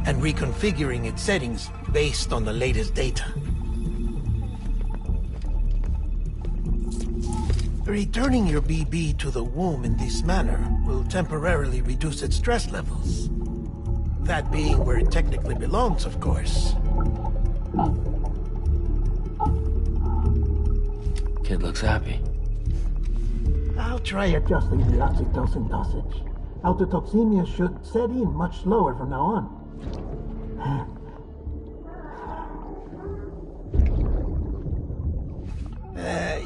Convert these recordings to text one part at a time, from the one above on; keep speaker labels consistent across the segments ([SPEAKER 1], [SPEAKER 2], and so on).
[SPEAKER 1] and reconfiguring its settings based on the latest data. Returning your BB to the womb in this manner will temporarily reduce its stress levels. That being where it technically belongs, of course.
[SPEAKER 2] Kid looks happy.
[SPEAKER 1] I'll try adjusting the oxytocin dosage. Autotoxemia should set in much slower from now on.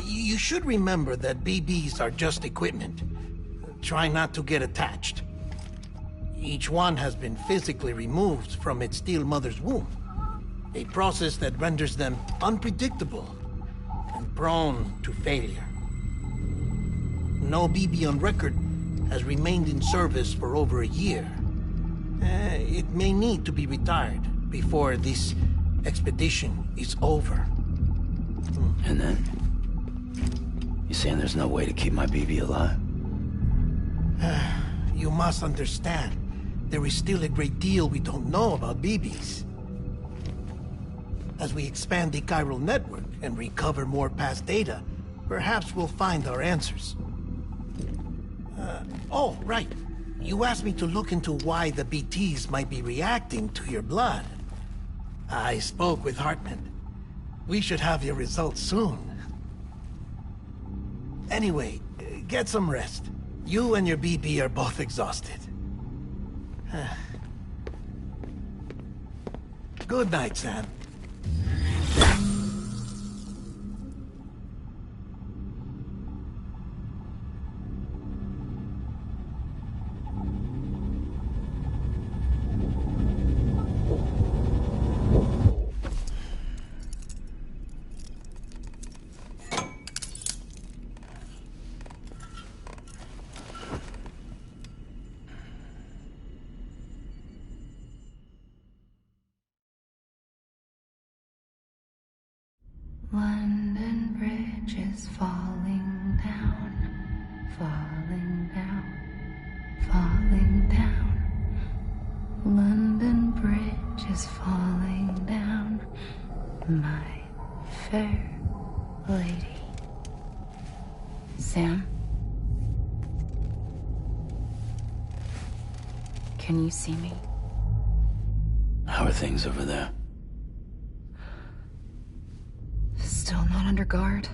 [SPEAKER 1] You should remember that BBs are just equipment. Try not to get attached. Each one has been physically removed from its steel mother's womb. A process that renders them unpredictable and prone to failure. No BB on record has remained in service for over a year. It may need to be retired before this expedition is over.
[SPEAKER 2] And then? You saying there's no way to keep my BB alive?
[SPEAKER 1] You must understand, there is still a great deal we don't know about BBs. As we expand the chiral network and recover more past data, perhaps we'll find our answers. Oh, right. You asked me to look into why the BTs might be reacting to your blood. I spoke with Hartman. We should have your results soon. Anyway, get some rest. You and your BB are both exhausted. Good night, Sam.
[SPEAKER 3] London Bridge is falling down, falling down, falling down. London Bridge is falling down, my fair lady. Sam? Can you see me?
[SPEAKER 2] How are things over there?
[SPEAKER 3] Still not under guard,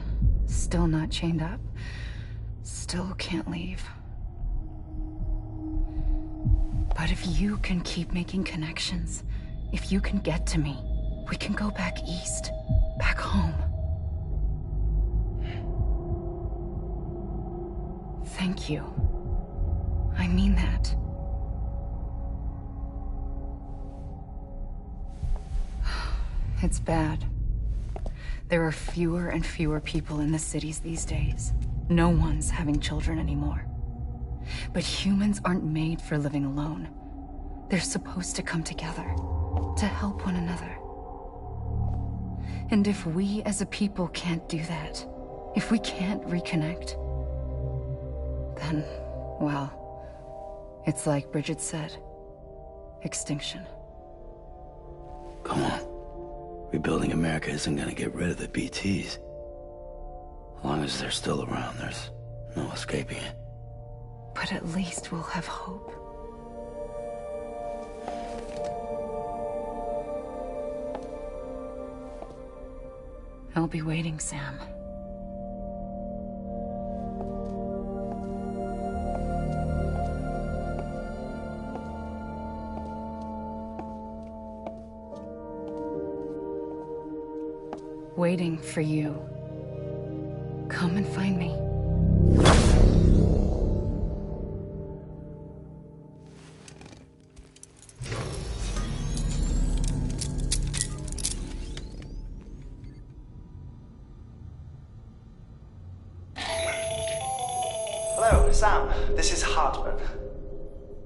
[SPEAKER 3] still not chained up, still can't leave. But if you can keep making connections, if you can get to me, we can go back east, back home. Thank you. I mean that. It's bad. There are fewer and fewer people in the cities these days. No one's having children anymore. But humans aren't made for living alone. They're supposed to come together, to help one another. And if we as a people can't do that, if we can't reconnect, then, well, it's like Bridget said, extinction.
[SPEAKER 2] Come on. Rebuilding America isn't gonna get rid of the BTs. As long as they're still around, there's no escaping it.
[SPEAKER 3] But at least we'll have hope. I'll be waiting, Sam. Waiting for you. Come and find me.
[SPEAKER 4] Hello, Sam. This is Hartman.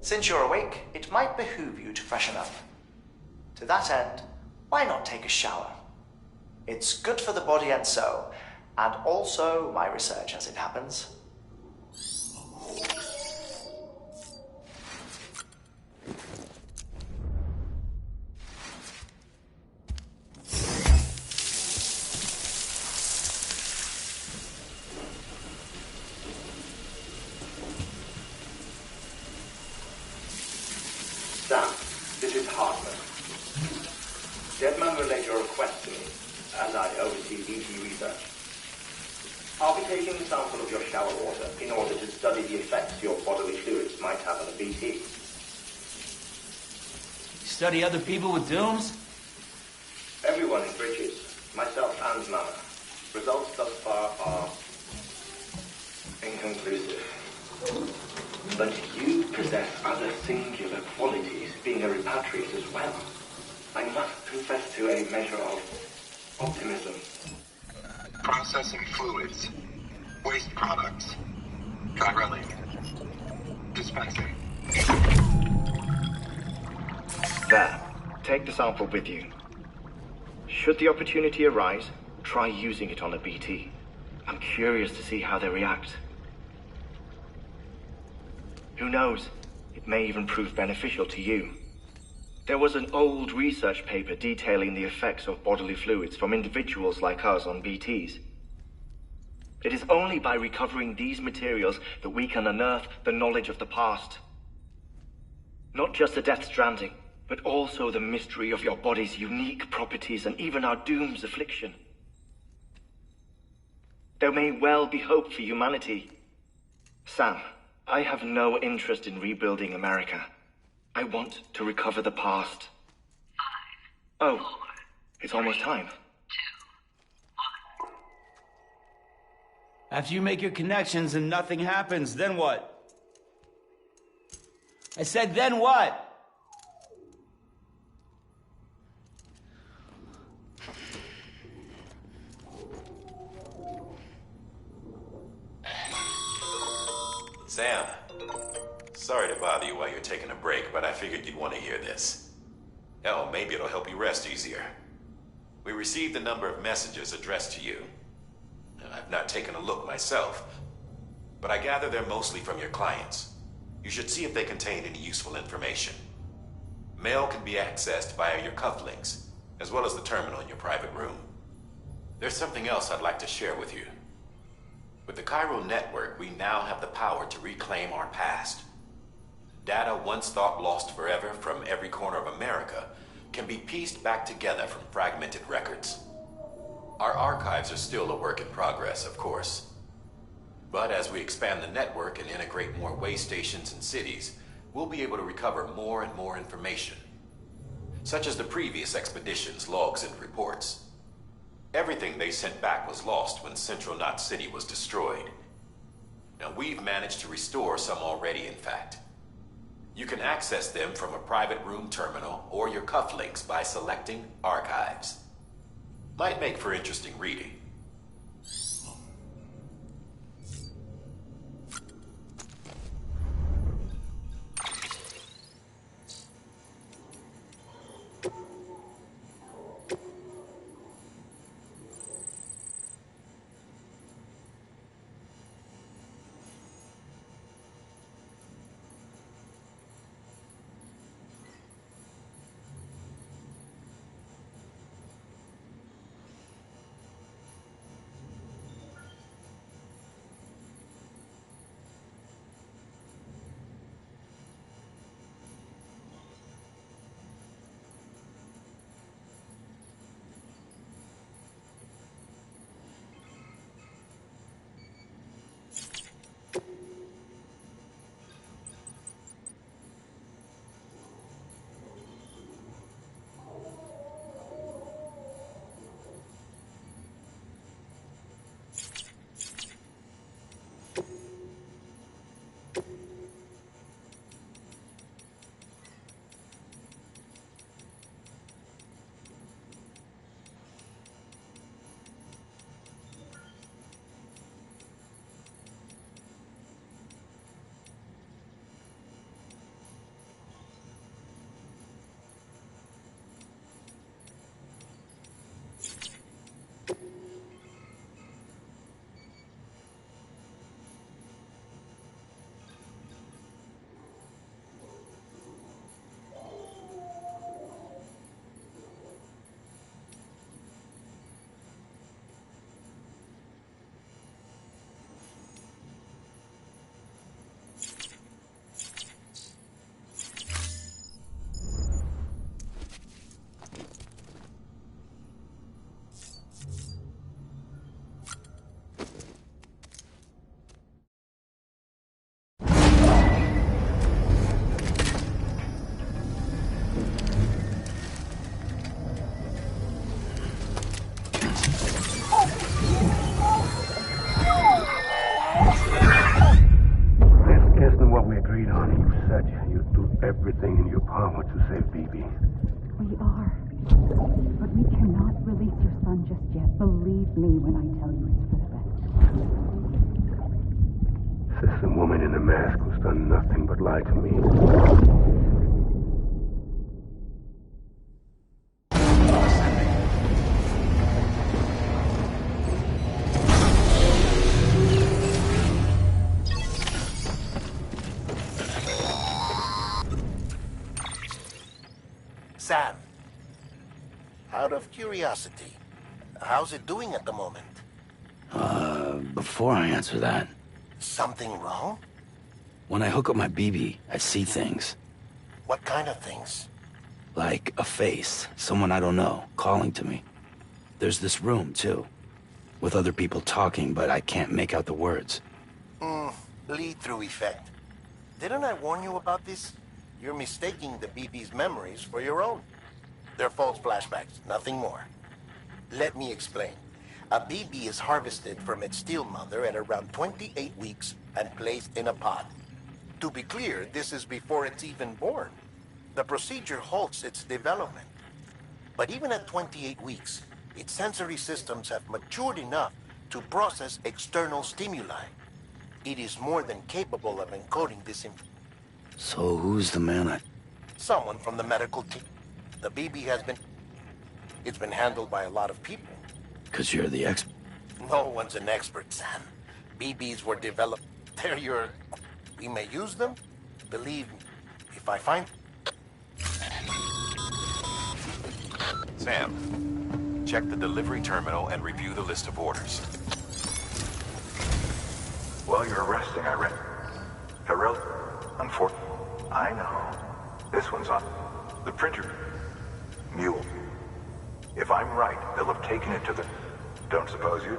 [SPEAKER 4] Since you're awake, it might behoove you to freshen up. To that end, why not take a shower? It's good for the body and soul, and also my research as it happens.
[SPEAKER 5] Hartman. Deadman relayed your request to me, as I oversee BT research. I'll be taking a sample of your shower water in order to study the effects your bodily fluids might have on a BT.
[SPEAKER 6] Study other people with dooms?
[SPEAKER 5] Everyone in Bridges, myself and Mama. Results thus far are inconclusive. But you possess other singular qualities, being a repatriate as well. I must confess to a measure of optimism.
[SPEAKER 7] Processing fluids. Waste products. Drilling. Dispensing.
[SPEAKER 5] There. Take the sample with you. Should the opportunity arise, try using it on a BT. I'm curious to see how they react. Who knows? It may even prove beneficial to you. There was an old research paper detailing the effects of bodily fluids from individuals like us on BTs. It is only by recovering these materials that we can unearth the knowledge of the past. Not just the Death Stranding, but also the mystery of your body's unique properties and even our doom's affliction. There may well be hope for humanity. Sam, I have no interest in rebuilding America. I want to recover the past. 5, 4, oh, it's almost time.
[SPEAKER 6] 2, 1. After you make your connections and nothing happens, then what? I said, then what?
[SPEAKER 8] Sam, sorry to bother you while you're taking a break, but I figured you'd want to hear this. Hell, maybe it'll help you rest easier. We received a number of messages addressed to you. I've not taken a look myself, but I gather they're mostly from your clients. You should see if they contain any useful information. Mail can be accessed via your cufflinks, as well as the terminal in your private room. There's something else I'd like to share with you. With the Chiral network, we now have the power to reclaim our past. Data once thought lost forever from every corner of America can be pieced back together from fragmented records. Our archives are still a work in progress, of course. But as we expand the network and integrate more way stations and cities, we'll be able to recover more and more information, such as the previous expedition's logs and reports. Everything they sent back was lost when Central Knot City was destroyed. Now, we've managed to restore some already, in fact. You can access them from a private room terminal or your cufflinks by selecting Archives. Might make for interesting reading.
[SPEAKER 3] son just yet. Believe me when I tell you it's for the best.
[SPEAKER 9] Says the woman in the mask who's done nothing but lie to me.
[SPEAKER 1] Sam, out of curiosity, how's it doing at the moment?
[SPEAKER 2] Before I answer that,
[SPEAKER 1] Something wrong?
[SPEAKER 2] when I hook up my BB, I see things.
[SPEAKER 1] What kind of things?
[SPEAKER 2] Like a face, someone I don't know, calling to me. There's this room, too, with other people talking, but I can't make out the words.
[SPEAKER 1] Lead-through effect. Didn't I warn you about this? You're mistaking the BB's memories for your own. They're false flashbacks, nothing more. Let me explain. A BB is harvested from its steel mother at around 28 weeks and placed in a pod. To be clear, this is before it's even born. The procedure halts its development. But even at 28 weeks, its sensory systems have matured enough to process external stimuli. It is more than capable of encoding this information.
[SPEAKER 2] So who's the man
[SPEAKER 1] Someone from the medical team. The BB has been... It's been handled by a lot of people.
[SPEAKER 2] Because you're the expert.
[SPEAKER 1] No one's an expert, Sam. BBs were developed. They're your... We may use them. Believe me, if I find...
[SPEAKER 8] Sam, check the delivery terminal and review the list of orders.
[SPEAKER 9] While you're resting, I read. Herald, unfortunately, I know. This one's on the printer. Mule. If I'm right, they'll have taken it to the... Don't suppose you...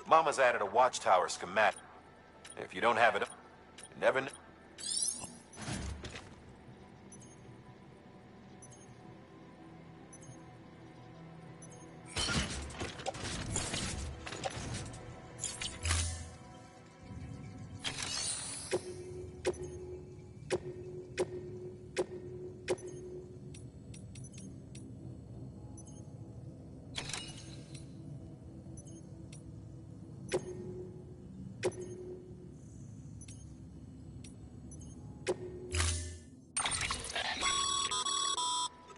[SPEAKER 8] Mama's added a watchtower schematic. If you don't have it, you never know.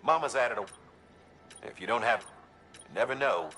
[SPEAKER 8] Mama's added a... If you don't have it, you never know.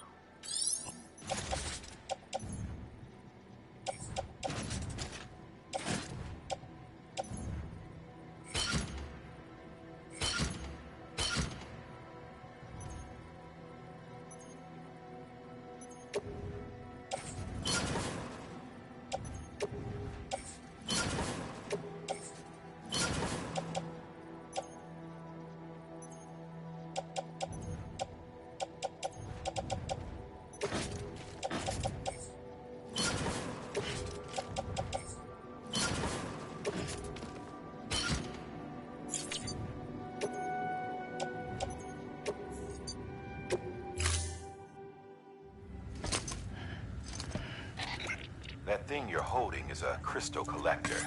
[SPEAKER 8] That thing you're holding is a crystal collector.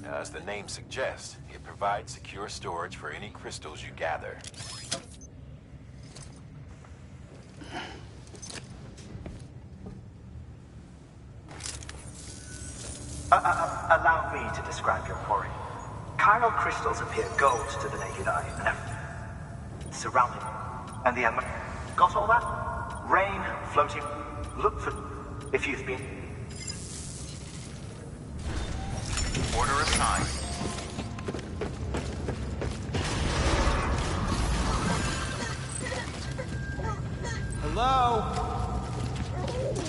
[SPEAKER 8] Now, as the name suggests, it provides secure storage for any crystals you gather.
[SPEAKER 10] Allow me to describe your quarry. Chiral crystals appear gold to the naked eye, surrounding you. And the got all that? Rain, floating. Look for... If you've been...
[SPEAKER 8] Order assigned.
[SPEAKER 6] Hello?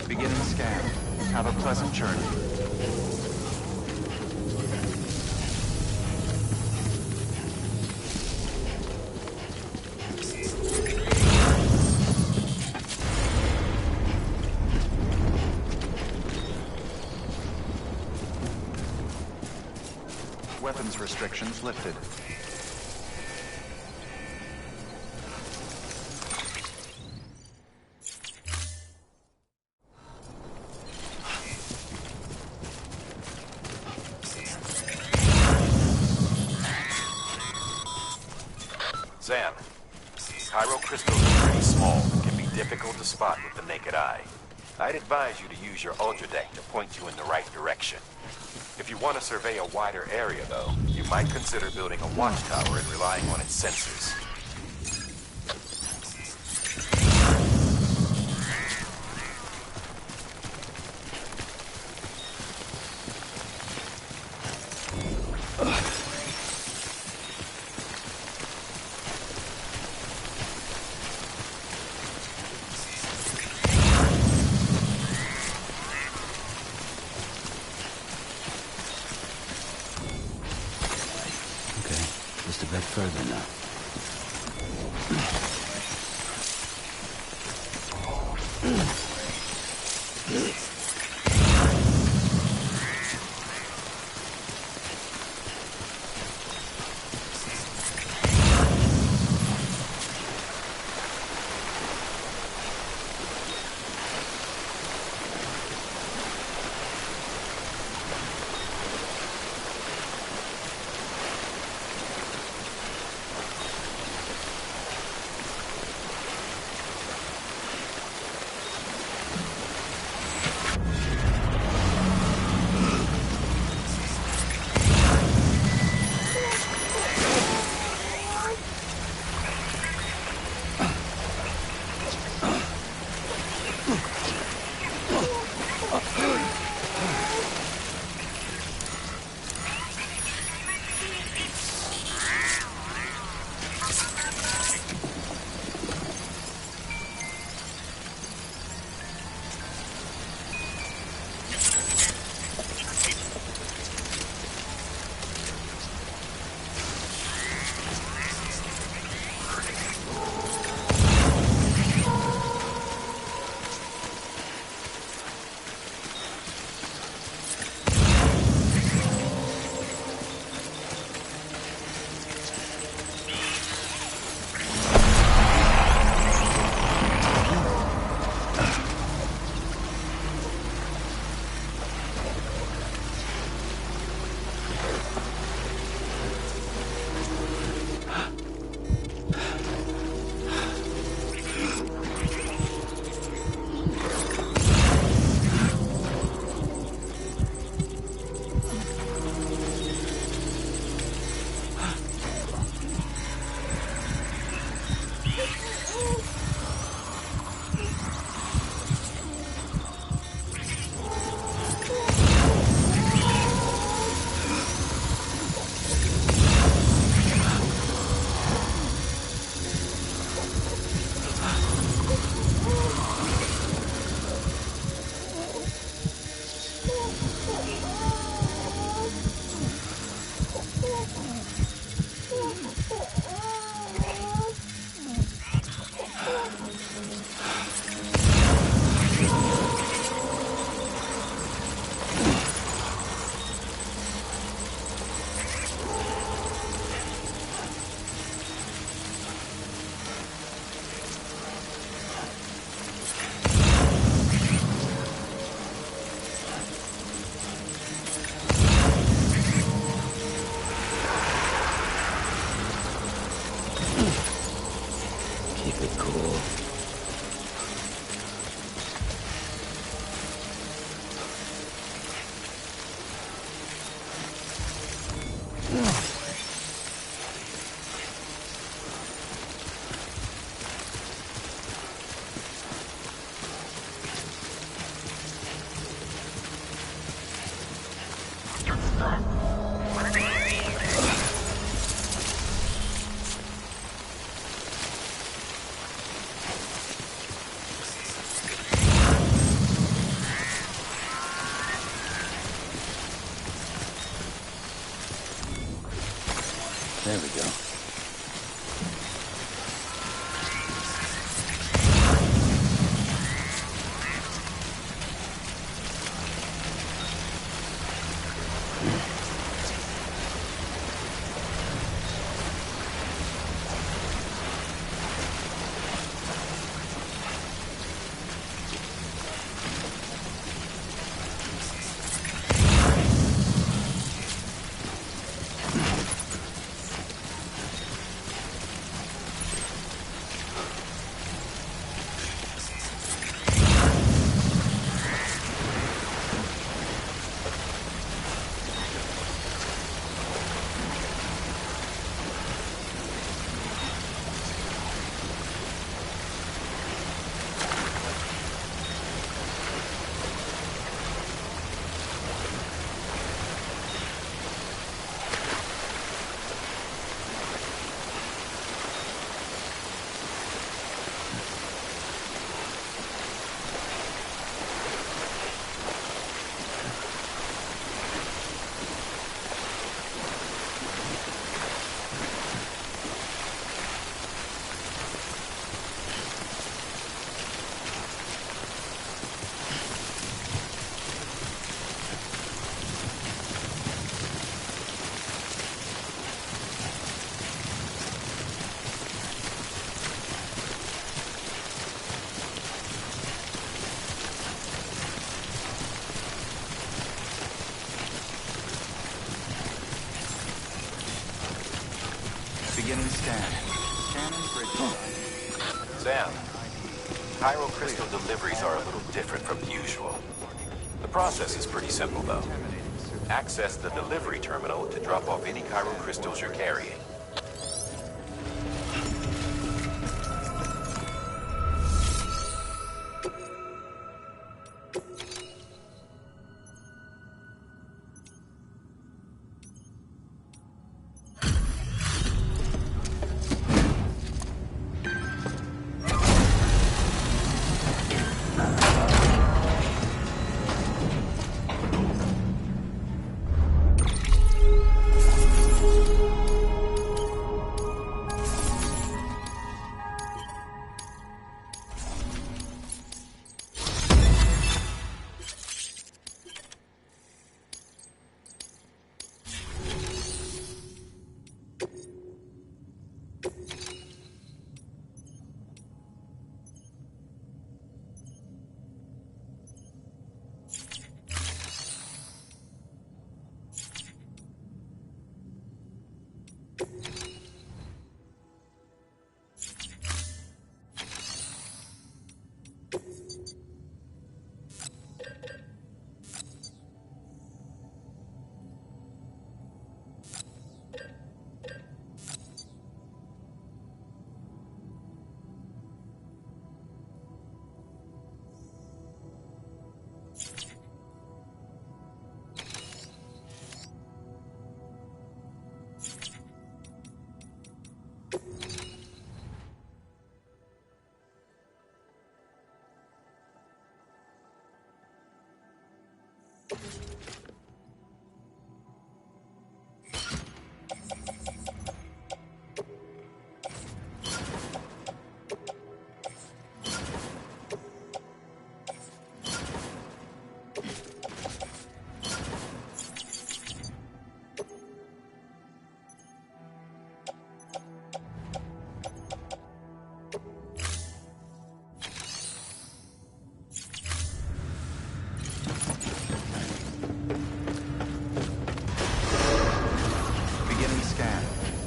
[SPEAKER 6] Beginning scan. Have a pleasant journey.
[SPEAKER 11] access restrictions lifted.
[SPEAKER 8] Zan, chiral crystals are pretty small and can be difficult to spot with the naked eye. I'd advise you to use your ultradeck to point you in the right direction. If you want to survey a wider area, though, you might consider building a watchtower and relying on its sensors.
[SPEAKER 2] Just a bit further now. There we go.
[SPEAKER 9] Beginning scan. Scanning bridge.
[SPEAKER 8] Sam, chiral crystal deliveries are a little different from usual. The process is pretty simple, though. Access the delivery terminal to drop off any chiral crystals you're carrying.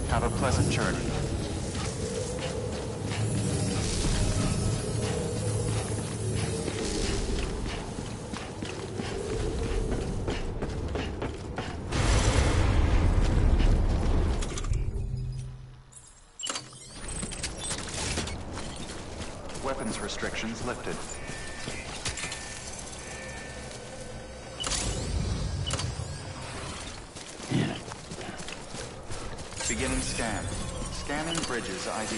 [SPEAKER 9] Have a pleasant journey. Weapons restrictions lifted. Beginning scan. Scanning bridges ID.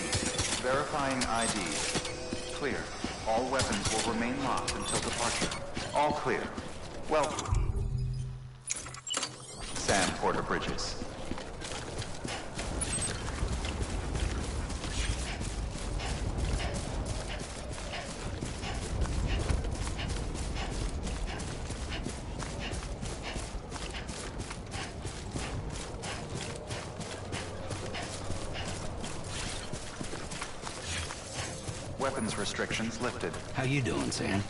[SPEAKER 9] Verifying ID. Clear. All weapons will remain locked until departure. All clear. Welcome. Sam Porter Bridges. Weapons restrictions lifted.
[SPEAKER 2] How you doing, Sam?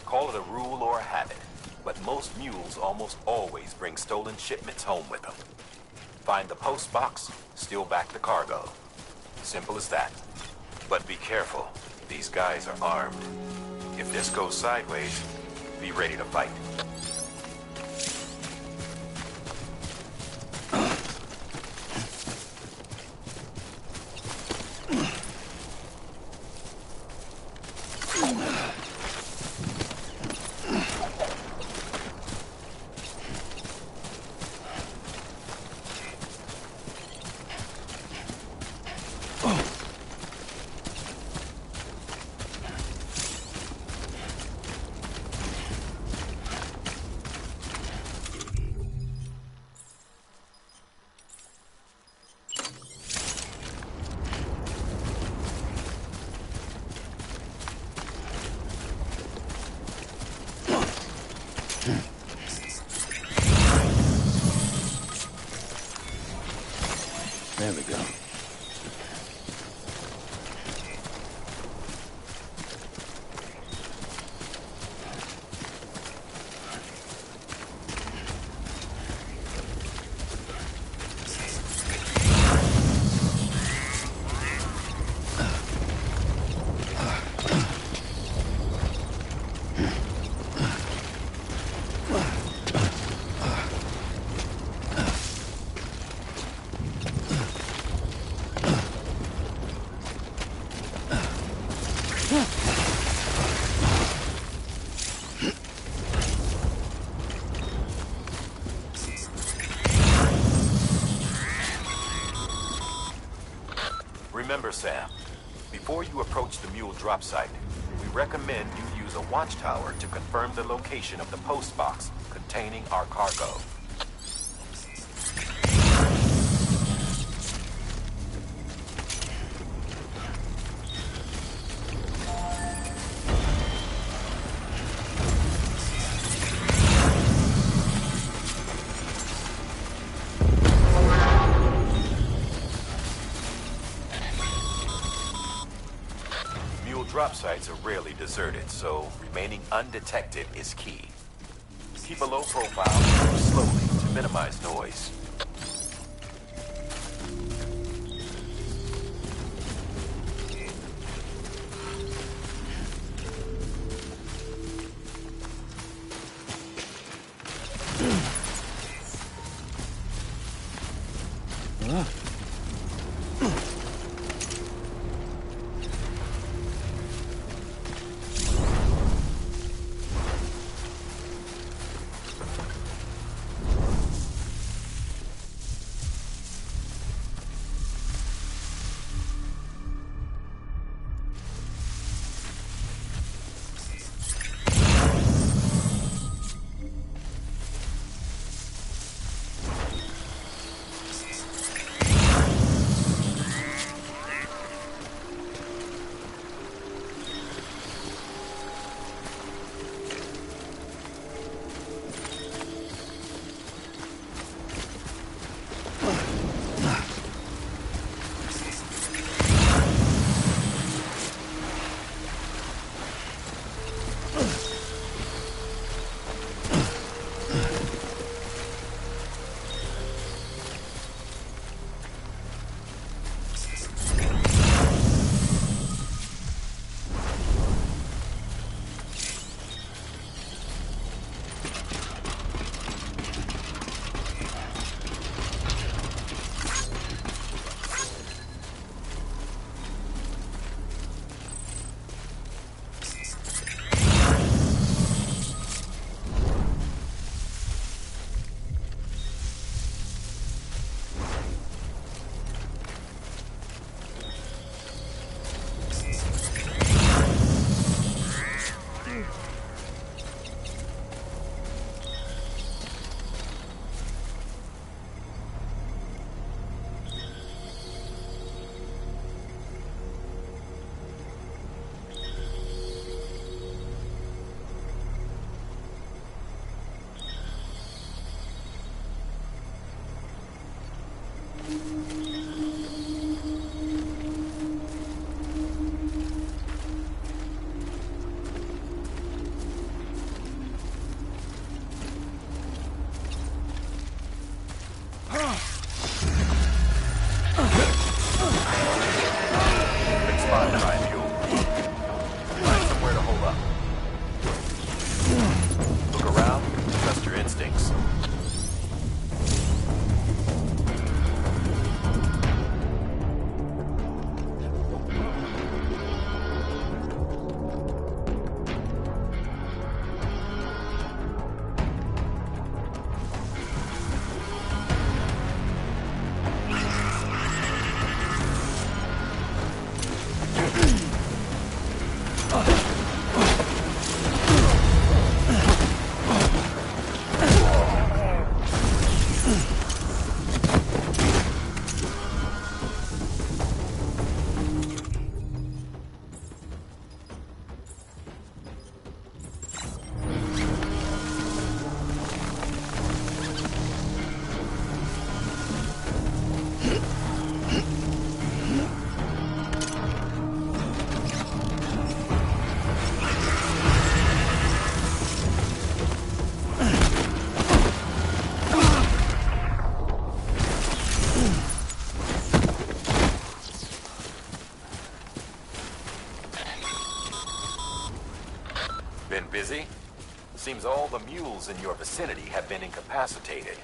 [SPEAKER 8] Call it a rule or a habit, but most mules almost always bring stolen shipments home with them. Find the post box, steal back the cargo. Simple as that. But be careful. These guys are armed. If this goes sideways, be ready to fight. Before you approach the mule drop site, we recommend you use a watchtower to confirm the location of the post box containing our cargo. Drop sites are rarely deserted, so remaining undetected is key. Keep a low profile and move slowly to minimize noise. Been busy? Seems all the mules in your vicinity have been incapacitated.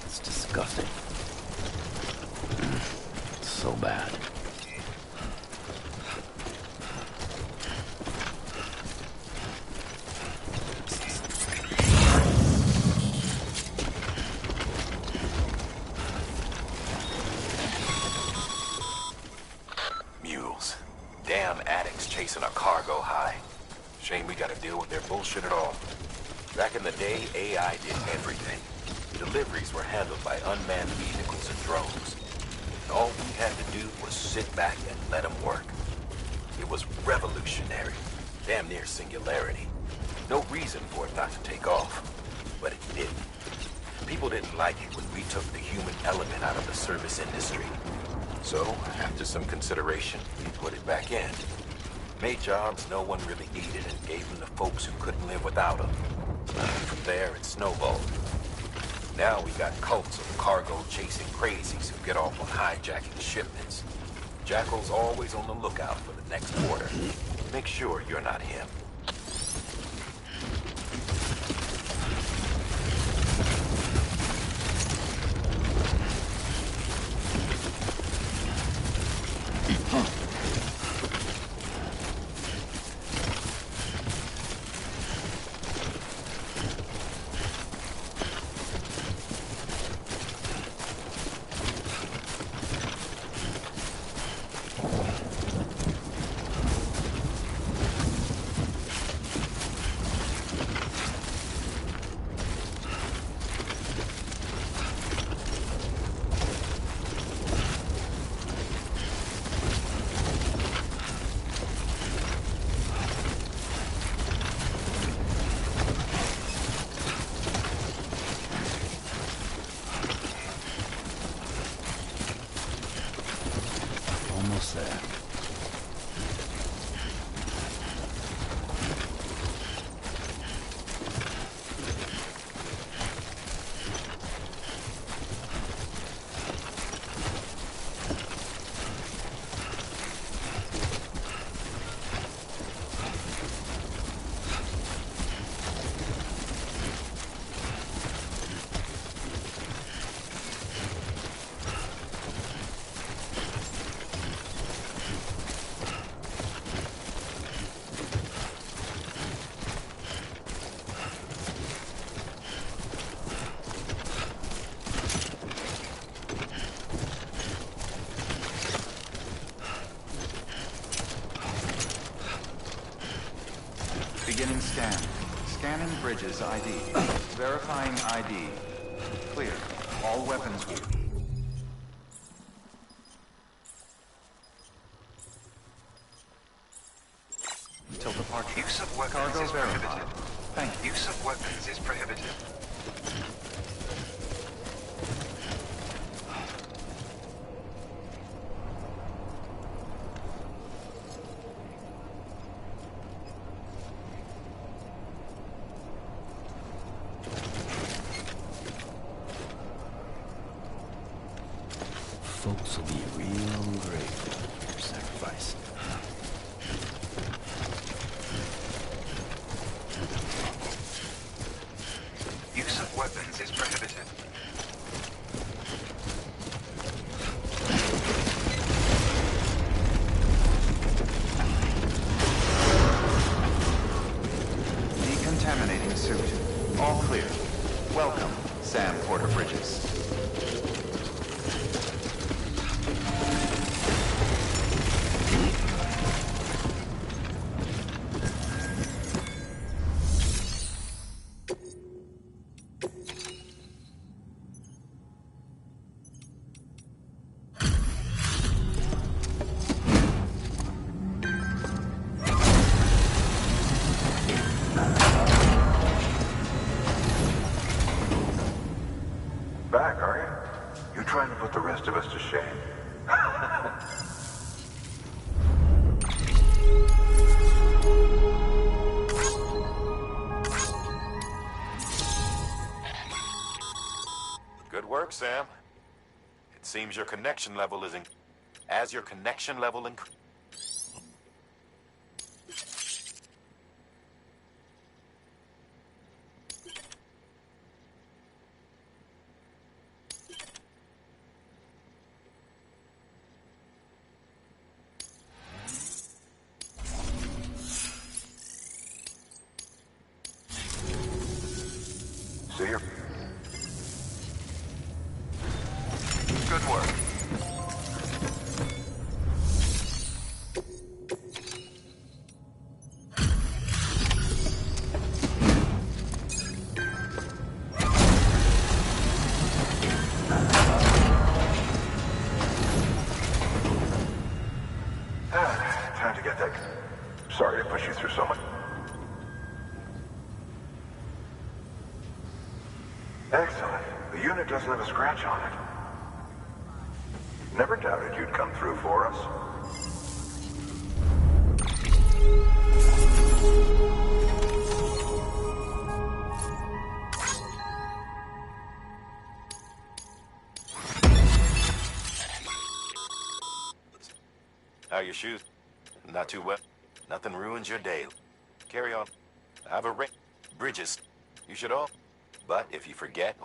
[SPEAKER 2] It's disgusting. It's so bad.
[SPEAKER 8] Mules. Damn addicts chasing a cargo high. Shame we gotta deal with their bullshit at all. Back in the day, AI did everything. Deliveries were handled by unmanned vehicles and drones. All we had to do was sit back and let them work. It was revolutionary, damn near singularity. No reason for it not to take off, but it didn't. People didn't like it when we took the human element out of the service industry. So, after some consideration, we put it back in. Made jobs no one really needed and gave them to folks who couldn't live without them. From there, it snowballed. Now we got cults of cargo-chasing crazies who get off on hijacking shipments. Jackal's always on the lookout for the next order. Make sure you're not him.
[SPEAKER 11] Scanning Bridges ID. Verifying ID. Clear. All weapons will... Until departure.
[SPEAKER 9] Use of weapons
[SPEAKER 11] Cargo
[SPEAKER 9] is
[SPEAKER 11] verified.
[SPEAKER 9] prohibited.
[SPEAKER 11] Thank you.
[SPEAKER 9] Use of weapons is prohibited.
[SPEAKER 2] Folks will be real grateful for your sacrifice.
[SPEAKER 9] Use of weapons is prohibited.
[SPEAKER 11] Decontaminating suit. All clear. Welcome, Sam Porter Bridges.
[SPEAKER 9] Back, are you? You trying to put the rest of us to shame?
[SPEAKER 8] Good work, Sam. It seems your connection level is as your connection level increases.
[SPEAKER 9] See you.
[SPEAKER 11] Good work.
[SPEAKER 9] Time to get that. Sorry to push you through so much. Excellent. The unit doesn't have a scratch on it. Never doubted you'd come through for us.
[SPEAKER 8] How are your shoes? Not too well. Nothing ruins your day. Carry on. I have a ring. Bridges. You should all. But if you forget,